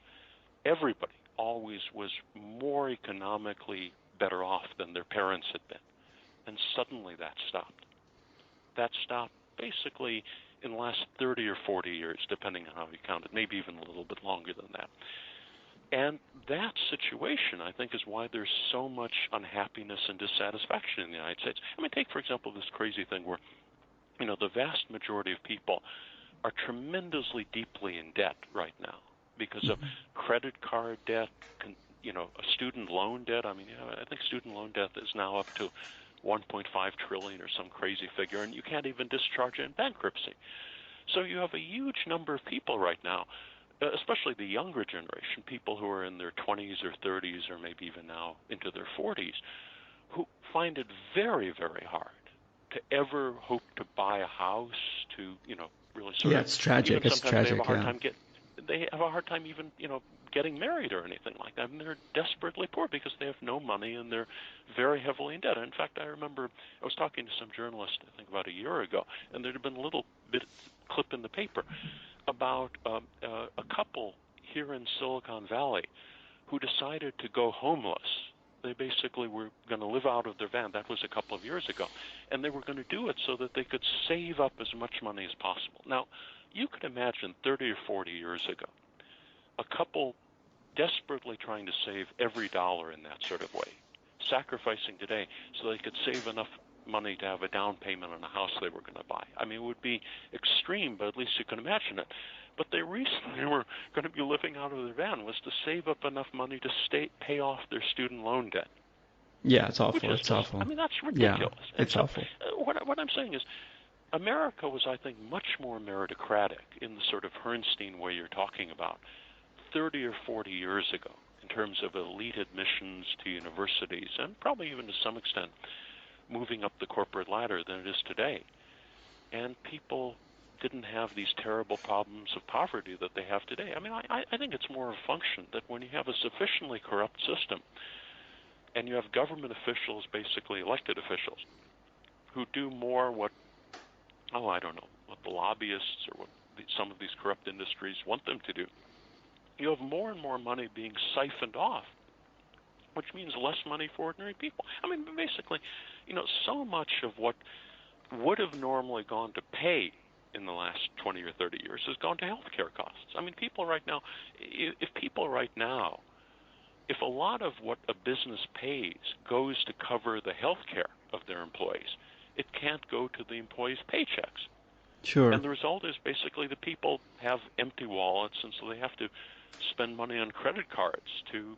[SPEAKER 1] everybody always was more economically better off than their parents had been. And suddenly that stopped. That stopped basically in the last 30 or 40 years, depending on how you count it, maybe even a little bit longer than that. And that situation, I think, is why there's so much unhappiness and dissatisfaction in the United States. I mean, take, for example, this crazy thing where, the vast majority of people are tremendously deeply in debt right now because of credit card debt, a student loan debt. I mean, I think student loan debt is now up to 1.5 trillion or some crazy figure, and you can't even discharge it in bankruptcy. So you have a huge number of people right now, especially the younger generation, people who are in their 20s or 30s or maybe even now into their 40s, who find it very, very hard to ever hope to buy a house, to, really sort of...
[SPEAKER 2] it's tragic. It's tragic,
[SPEAKER 1] They have a hard time even, getting married or anything like that. And they're desperately poor because they have no money and they're very heavily in debt. In fact, I remember I was talking to some journalist, I think about a year ago, and there had been a little bit clip in the paper about a couple here in Silicon Valley who decided to go homeless. They basically were going to live out of their van. That was a couple of years ago. And they were going to do it so that they could save up as much money as possible. Now, you could imagine 30 or 40 years ago, a couple desperately trying to save every dollar in that sort of way, sacrificing today so they could save enough money to have a down payment on a house they were going to buy. I mean, it would be extreme, but at least you can imagine it. But they recently were going to be living out of their van was to save up enough money to pay off their student loan debt.
[SPEAKER 2] Yeah, it's awful. It's awful.
[SPEAKER 1] I mean, that's ridiculous.
[SPEAKER 2] Yeah, it's awful.
[SPEAKER 1] What I'm saying is, America was, I think, much more meritocratic in the sort of Herrnstein way you're talking about 30 or 40 years ago in terms of elite admissions to universities and probably even to some extent moving up the corporate ladder than it is today. And people didn't have these terrible problems of poverty that they have today. I mean, I think it's more a function that when you have a sufficiently corrupt system and you have government officials, basically elected officials, who do more what the lobbyists or what some of these corrupt industries want them to do, you have more and more money being siphoned off, which means less money for ordinary people. I mean, basically, so much of what would have normally gone to pay in the last 20 or 30 years has gone to healthcare costs. I mean, people right now, if a lot of what a business pays goes to cover the healthcare of their employees, it can't go to the employees' paychecks.
[SPEAKER 2] Sure.
[SPEAKER 1] And the result is basically the people have empty wallets, and so they have to spend money on credit cards to,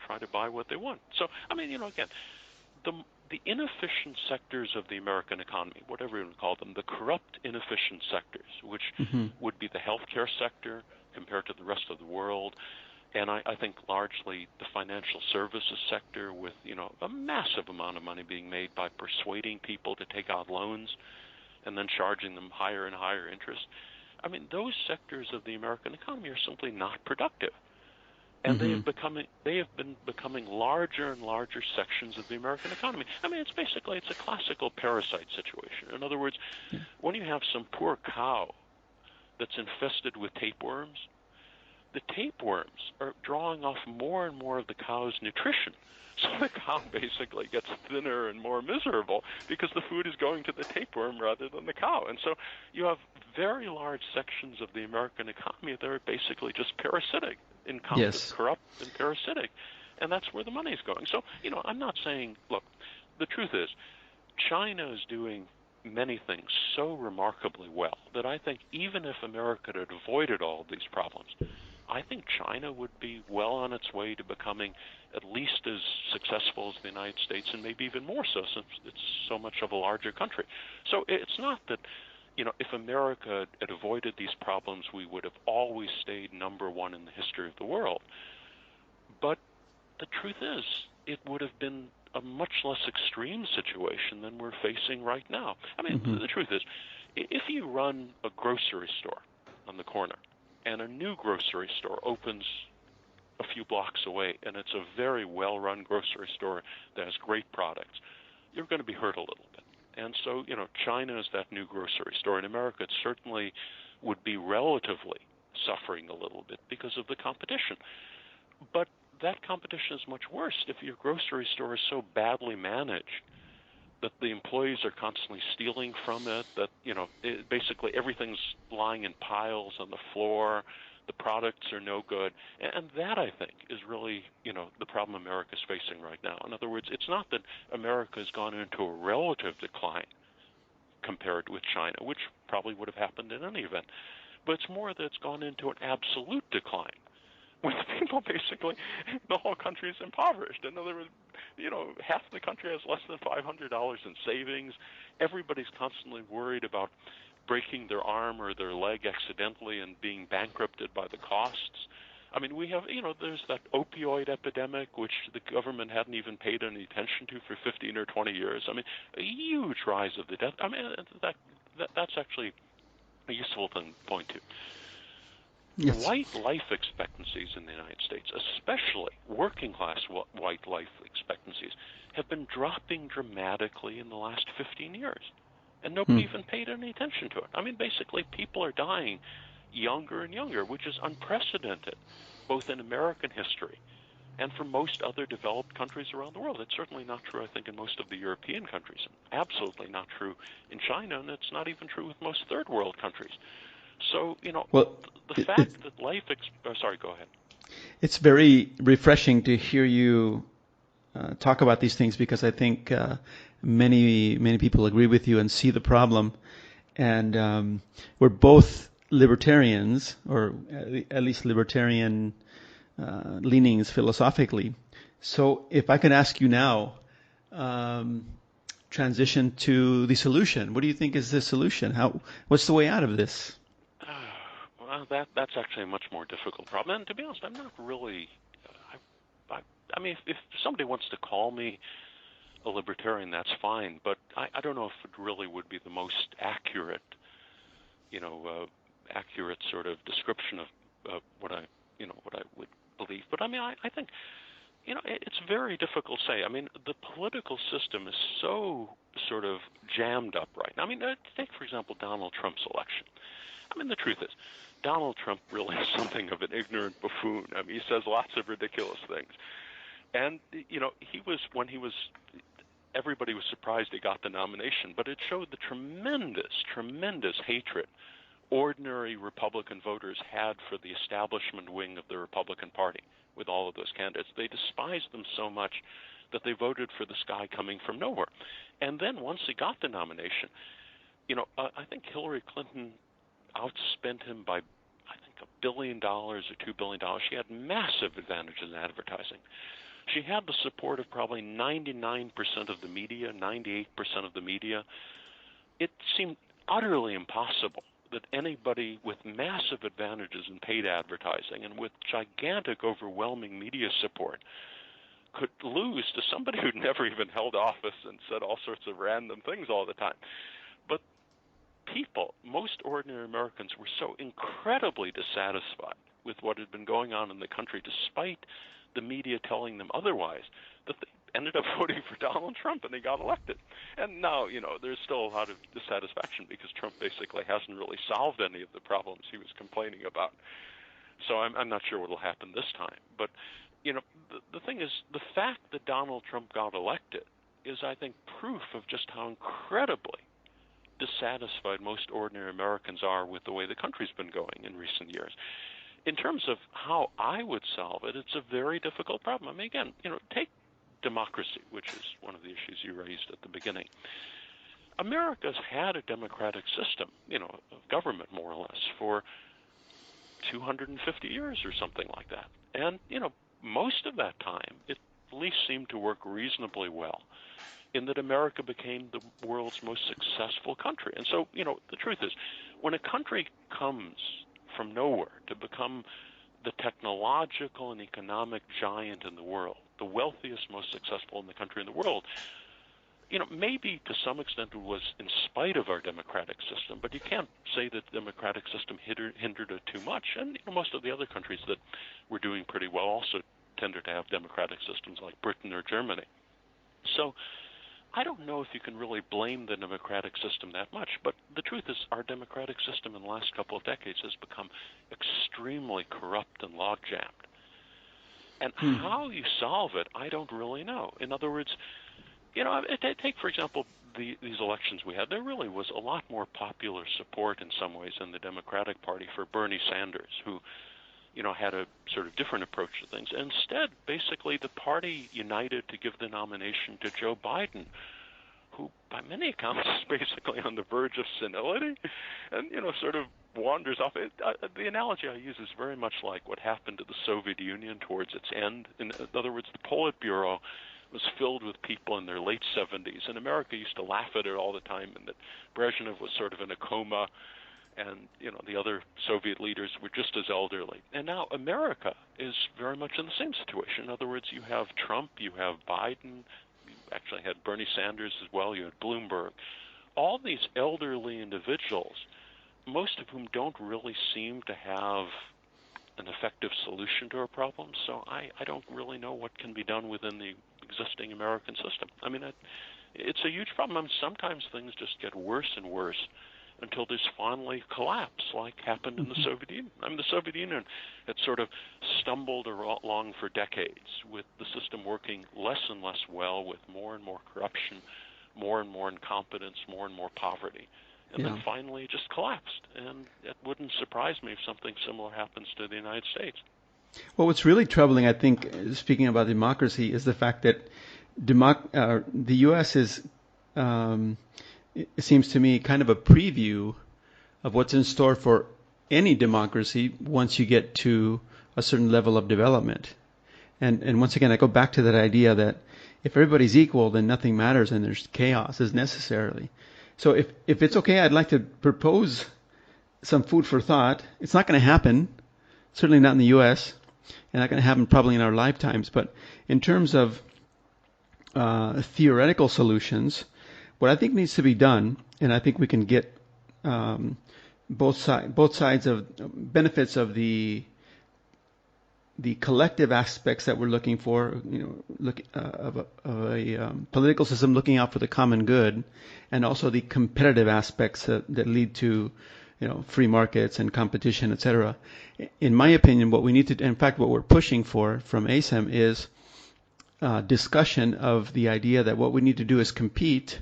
[SPEAKER 1] try to buy what they want. So, I mean, again, the inefficient sectors of the American economy, whatever you want to call them, the corrupt, inefficient sectors, which would be the healthcare sector compared to the rest of the world, and I think largely the financial services sector with, a massive amount of money being made by persuading people to take out loans and then charging them higher and higher interest. I mean, those sectors of the American economy are simply not productive. And they have been becoming larger and larger sections of the American economy. I mean, it's a classical parasite situation. In other words, when you have some poor cow that's infested with tapeworms, the tapeworms are drawing off more and more of the cow's nutrition. So the cow basically gets thinner and more miserable because the food is going to the tapeworm rather than the cow. And so you have very large sections of the American economy that are basically just parasitic, corrupt and parasitic. And that's where the money is going. So, I'm not saying, look, the truth is, China is doing many things so remarkably well that I think even if America had avoided all of these problems, I think China would be well on its way to becoming at least as successful as the United States, and maybe even more so since it's so much of a larger country. So it's not that, if America had avoided these problems, we would have always stayed number one in the history of the world. But the truth is, it would have been a much less extreme situation than we're facing right now. I mean, the truth is, if you run a grocery store on the corner, and a new grocery store opens a few blocks away, and it's a very well-run grocery store that has great products, you're going to be hurt a little bit. And so, China is that new grocery store. In America, it certainly would be relatively suffering a little bit because of the competition. But that competition is much worse if your grocery store is so badly managed that the employees are constantly stealing from it, that, basically everything's lying in piles on the floor, the products are no good. And that, I think, is really, the problem America's facing right now. In other words, it's not that America has gone into a relative decline compared with China, which probably would have happened in any event, but it's more that it's gone into an absolute decline, with people basically, the whole country is impoverished. In other words, half the country has less than $500 in savings. Everybody's constantly worried about breaking their arm or their leg accidentally and being bankrupted by the costs. I mean, we have, there's that opioid epidemic, which the government hadn't even paid any attention to for 15 or 20 years. I mean, a huge rise of the death. I mean, that's actually a useful thing to point to.
[SPEAKER 2] Yes.
[SPEAKER 1] White life expectancies in the United States, especially working-class white life expectancies, have been dropping dramatically in the last 15 years, and nobody even paid any attention to it. I mean, basically, people are dying younger and younger, which is unprecedented, both in American history and for most other developed countries around the world. It's certainly not true, I think, in most of the European countries, and absolutely not true in China, and it's not even true with most third-world countries. So, the fact that life... sorry, go ahead.
[SPEAKER 2] It's very refreshing to hear you talk about these things, because I think many people agree with you and see the problem. And we're both libertarians, or at least libertarian leanings philosophically. So if I could ask you now, transition to the solution. What do you think is the solution? What's the way out of this?
[SPEAKER 1] Well, that's actually a much more difficult problem. And to be honest, I'm not really... I mean, if somebody wants to call me a libertarian, that's fine. But I don't know if it really would be the most accurate, accurate sort of description of what I would believe. But I mean, I think, it's very difficult to say. I mean, the political system is so sort of jammed up right now. I mean, take, for example, Donald Trump's election. I mean, the truth is, Donald Trump really is something of an ignorant buffoon. I mean, he says lots of ridiculous things. And, when he was everybody was surprised he got the nomination, but it showed the tremendous hatred ordinary Republican voters had for the establishment wing of the Republican Party with all of those candidates. They despised them so much that they voted for this guy coming from nowhere. And then once he got the nomination, I think Hillary Clinton outspent him by, I think, $1 billion or $2 billion. She had massive advantages in advertising. She had the support of probably 99% of the media, 98% of the media. It seemed utterly impossible that anybody with massive advantages in paid advertising and with gigantic, overwhelming media support could lose to somebody who'd never even held office and said all sorts of random things all the time. But people, most ordinary Americans, were so incredibly dissatisfied with what had been going on in the country, despite the media telling them otherwise, that they ended up voting for Donald Trump, and they got elected. And now, there's still a lot of dissatisfaction because Trump basically hasn't really solved any of the problems he was complaining about. So I'm not sure what will happen this time. But, the thing is, the fact that Donald Trump got elected is, I think, proof of just how incredibly dissatisfied most ordinary Americans are with the way the country's been going in recent years. In terms of how I would solve it, it's a very difficult problem. I mean, again, take democracy, which is one of the issues you raised at the beginning. America's had a democratic system, of government more or less, for 250 years or something like that. And, most of that time, it at least seemed to work reasonably well in that America became the world's most successful country. And so, the truth is, when a country comes from nowhere to become the technological and economic giant in the world, the wealthiest, most successful in the country in the world, maybe to some extent it was in spite of our democratic system, but you can't say that the democratic system hindered it too much. And most of the other countries that were doing pretty well also tended to have democratic systems like Britain or Germany. So I don't know if you can really blame the democratic system that much, but the truth is our democratic system in the last couple of decades has become extremely corrupt and log-jammed. And how you solve it, I don't really know. In other words, take, for example, these elections we had. There really was a lot more popular support in some ways in the Democratic Party for Bernie Sanders, who, had a sort of different approach to things. Instead, basically, the party united to give the nomination to Joe Biden, who, by many accounts, is basically on the verge of senility and, sort of wanders off. The analogy I use is very much like what happened to the Soviet Union towards its end. In other words, the Politburo was filled with people in their late 70s, and America used to laugh at it all the time, and that Brezhnev was sort of in a coma, and the other Soviet leaders were just as elderly. And now America is very much in the same situation. In other words, you have Trump, you have Biden, you actually had Bernie Sanders as well, you had Bloomberg. All these elderly individuals, most of whom don't really seem to have an effective solution to our problems. So I don't really know what can be done within the existing American system. I mean, it's a huge problem. I mean, sometimes things just get worse and worse until there's finally collapse, like happened in the Soviet Union. I mean, the Soviet Union had sort of stumbled along for decades with the system working less and less well, with more and more corruption, more and more incompetence, more and more poverty. And then finally it just collapsed. And it wouldn't surprise me if something similar happens to the United States.
[SPEAKER 2] Well, what's really troubling, I think, speaking about democracy, is the fact that the U.S. is, it seems to me, kind of a preview of what's in store for any democracy once you get to a certain level of development. And once again, I go back to that idea that if everybody's equal, then nothing matters and there's chaos as necessarily. So if it's okay, I'd like to propose some food for thought. It's not going to happen, certainly not in the U.S., and not going to happen probably in our lifetimes. But in terms of theoretical solutions, what I think needs to be done, and I think we can get both sides of benefits of the collective aspects that we're looking for, of a political system looking out for the common good, and also the competitive aspects that lead to, free markets and competition, etc. In my opinion, what we need to, in fact, what we're pushing for from ASEM is discussion of the idea that what we need to do is compete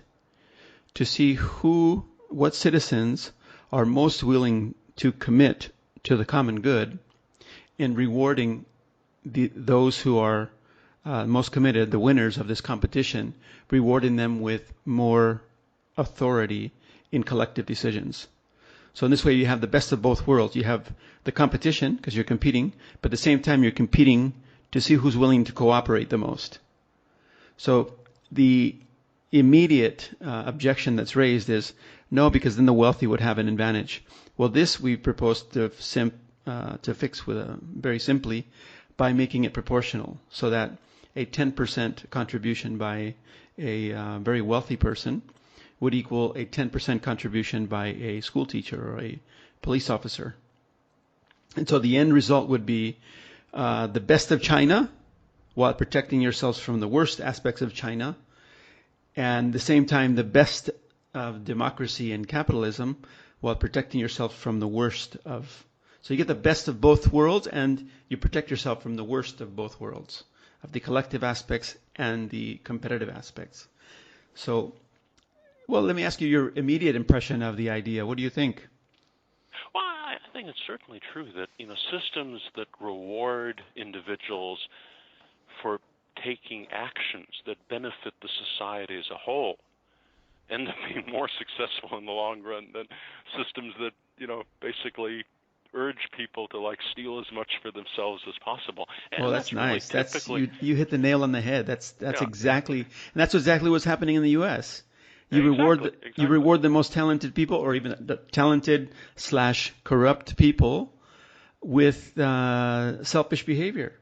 [SPEAKER 2] to see what citizens are most willing to commit to the common good in rewarding those who are most committed, the winners of this competition, rewarding them with more authority in collective decisions. So in this way, you have the best of both worlds. You have the competition, because you're competing, but at the same time, you're competing to see who's willing to cooperate the most. So the immediate objection that's raised is, no, because then the wealthy would have an advantage. Well, this we propose to fix very simply by making it proportional, so that a 10% contribution by a very wealthy person would equal a 10% contribution by a school teacher or a police officer. And so the end result would be the best of China while protecting yourselves from the worst aspects of China, and at the same time the best of democracy and capitalism while protecting yourself from the worst of. So you get the best of both worlds and you protect yourself from the worst of both worlds, of the collective aspects and the competitive aspects. So, well, let me ask you your immediate impression of the idea. What do you think?
[SPEAKER 1] Well, I think it's certainly true that, systems that reward individuals for taking actions that benefit the society as a whole end up being more successful in the long run than systems that, basically urge people to steal as much for themselves as possible. And
[SPEAKER 2] well, that's nice.
[SPEAKER 1] Really typically,
[SPEAKER 2] you hit the nail on the head. That's exactly, and that's exactly what's happening in the U.S. You reward the most talented people, or even the talented / corrupt people, with selfish behavior.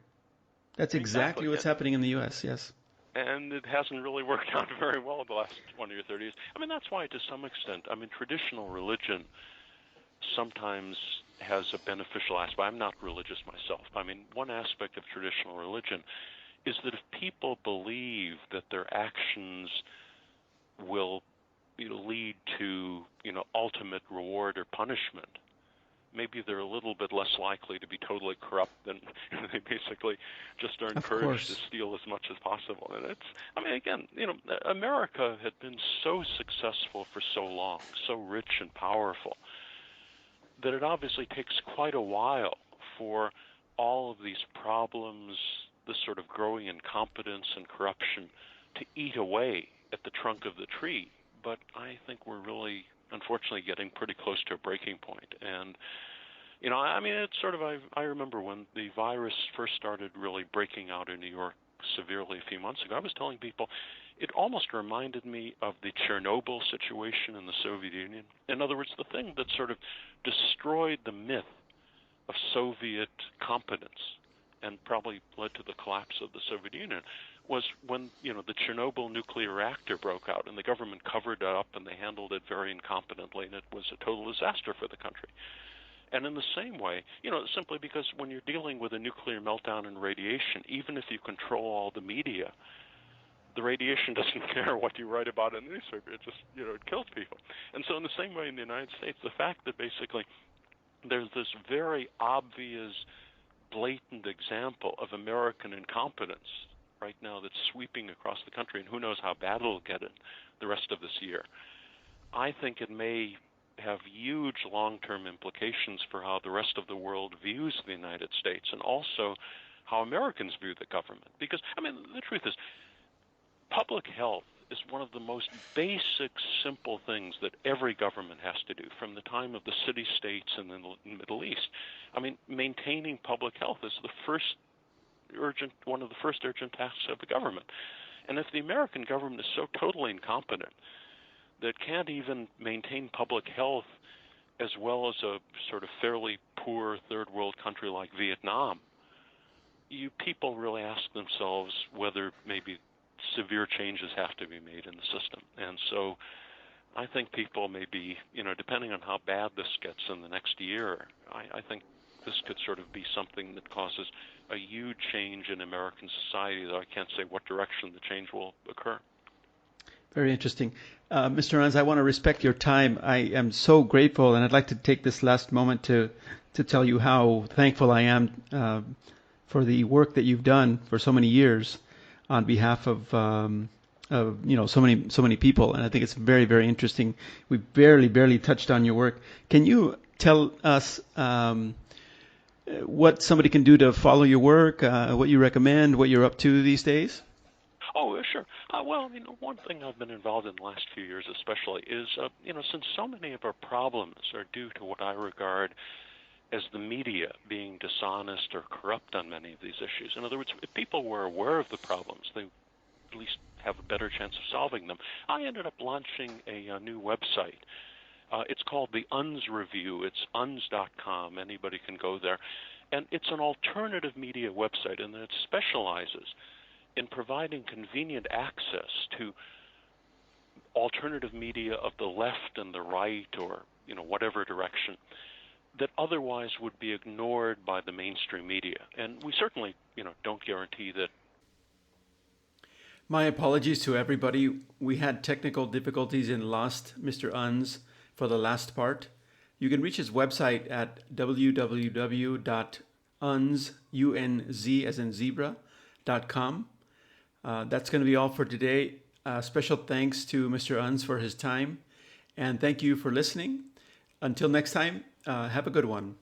[SPEAKER 2] That's exactly what's happening in the U.S. Yes.
[SPEAKER 1] And it hasn't really worked out very well the last 20 or 30 years. That's why, to some extent, traditional religion sometimes has a beneficial aspect. I'm not religious myself. One aspect of traditional religion is that if people believe that their actions will lead to ultimate reward or punishment, maybe they're a little bit less likely to be totally corrupt than they basically just are encouraged to steal as much as possible. And it's, America had been so successful for so long, so rich and powerful, that it obviously takes quite a while for all of these problems, this sort of growing incompetence and corruption, to eat away at the trunk of the tree. But I think we're really, unfortunately, getting pretty close to a breaking point. And, it's sort of, I remember when the virus first started really breaking out in New York severely a few months ago, I was telling people it almost reminded me of the Chernobyl situation in the Soviet Union. In other words, the thing that sort of destroyed the myth of Soviet competence and probably led to the collapse of the Soviet Union was when, the Chernobyl nuclear reactor broke out, and the government covered it up and they handled it very incompetently, and it was a total disaster for the country. And in the same way, simply because when you're dealing with a nuclear meltdown and radiation, even if you control all the media, the radiation doesn't care what you write about in the newspaper. It just, it kills people. And so in the same way in the United States, the fact that basically there's this very obvious, blatant example of American incompetence right now that's sweeping across the country, and who knows how bad it'll get in the rest of this year, I think it may have huge long-term implications for how the rest of the world views the United States, and also how Americans view the government. Because, the truth is, public health is one of the most basic, simple things that every government has to do from the time of the city-states in the Middle East. Maintaining public health is one of the first urgent tasks of the government. And if the American government is so totally incompetent that it can't even maintain public health as well as a sort of fairly poor third world country like Vietnam, people really ask themselves whether maybe severe changes have to be made in the system. And so I think people may be, depending on how bad this gets in the next year, I think this could sort of be something that causes a huge change in American society, though I can't say what direction the change will occur.
[SPEAKER 2] Very interesting. Mr. Ranz, I want to respect your time. I am so grateful, and I'd like to take this last moment to tell you how thankful I am for the work that you've done for so many years on behalf of so many people, and I think it's very, very interesting. We barely touched on your work. Can you tell us what somebody can do to follow your work, what you recommend, what you're up to these days?
[SPEAKER 1] Oh, sure. Well, one thing I've been involved in the last few years especially is, since so many of our problems are due to what I regard as the media being dishonest or corrupt on many of these issues. In other words, if people were aware of the problems, they at least have a better chance of solving them. I ended up launching a new website. It's called the UNS Review. It's uns.com. Anybody can go there. And it's an alternative media website, and it specializes in providing convenient access to alternative media of the left and the right, or whatever direction, that otherwise would be ignored by the mainstream media. And we certainly don't guarantee that.
[SPEAKER 2] My apologies to everybody. We had technical difficulties and lost Mr. Unz for the last part. You can reach his website at www.unz, as in zebra.com. That's going to be all for today. Special thanks to Mr. Unz for his time, and thank you for listening. Until next time, have a good one.